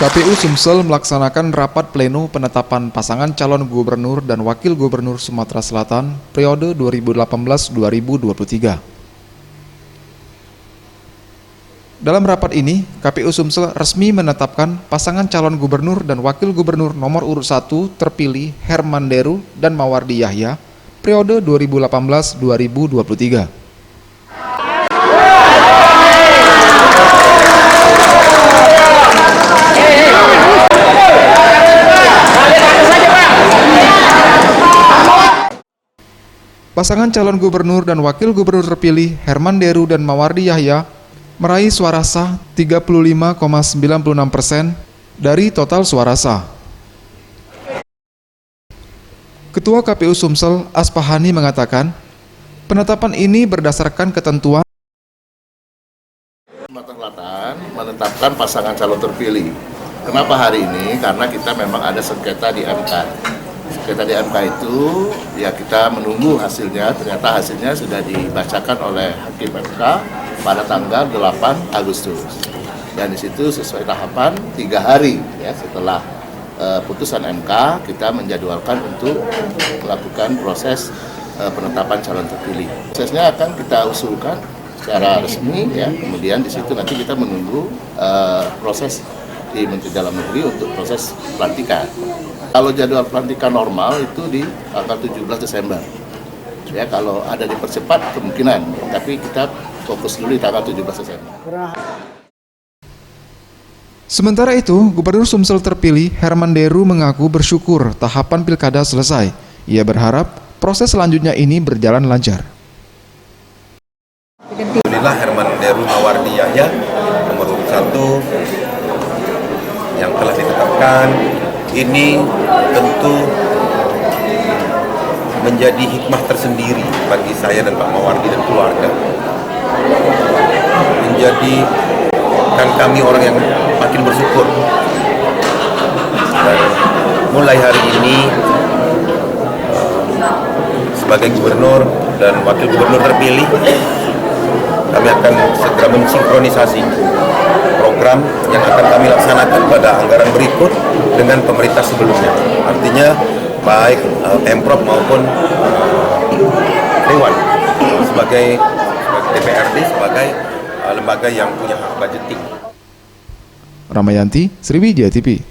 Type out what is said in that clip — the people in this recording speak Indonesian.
KPU Sumsel melaksanakan rapat pleno penetapan pasangan calon gubernur dan wakil gubernur Sumatera Selatan periode 2018-2023. Dalam rapat ini, KPU Sumsel resmi menetapkan pasangan calon gubernur dan wakil gubernur nomor urut 1 terpilih Herman Deru dan Mawardi Yahya periode 2018-2023. Pasangan calon gubernur dan wakil gubernur terpilih Herman Deru dan Mawardi Yahya meraih suara sah 35,96% dari total suara sah. Ketua KPU Sumsel Aspahani mengatakan, penetapan ini berdasarkan ketentuan Sumatera Selatan menetapkan pasangan calon terpilih. Kenapa hari ini? Karena kita memang ada sengketa di MK. Sengketa di MK itu ya kita menunggu hasilnya, ternyata hasilnya sudah dibacakan oleh Hakim MK pada tanggal 8 Agustus. Dan di situ sesuai tahapan 3 hari ya setelah putusan MK kita menjadwalkan untuk melakukan proses penetapan calon terpilih. Prosesnya akan kita usulkan secara resmi ya, kemudian di situ nanti kita menunggu proses di Menteri Dalam Negeri untuk proses pelantikan. Kalau jadwal pelantikan normal itu di tanggal 17 Desember. Ya, kalau ada dipercepat kemungkinan, tapi kita fokus dulu di tanggal 17 Desember. Sementara itu, Gubernur Sumsel terpilih Herman Deru mengaku bersyukur tahapan pilkada selesai. Ia berharap proses selanjutnya ini berjalan lancar. Alhamdulillah Herman Deru Mawardi Yahya nomor urut 1 yang telah ditetapkan. Ini tentu menjadi hikmah tersendiri bagi saya dan Pak Mawardi dan keluarga. Menjadikan kami orang yang makin bersyukur. Dan mulai hari ini sebagai gubernur dan wakil gubernur terpilih, kami akan segera mensinkronisasi program yang akan kami laksanakan pada anggaran berikut dengan pemerintah sebelumnya. Artinya baik Pemprov maupun Dewan sebagai DPRD sebagai lembaga yang punya hak budgeting. Ramayanti, Sriwijaya TV.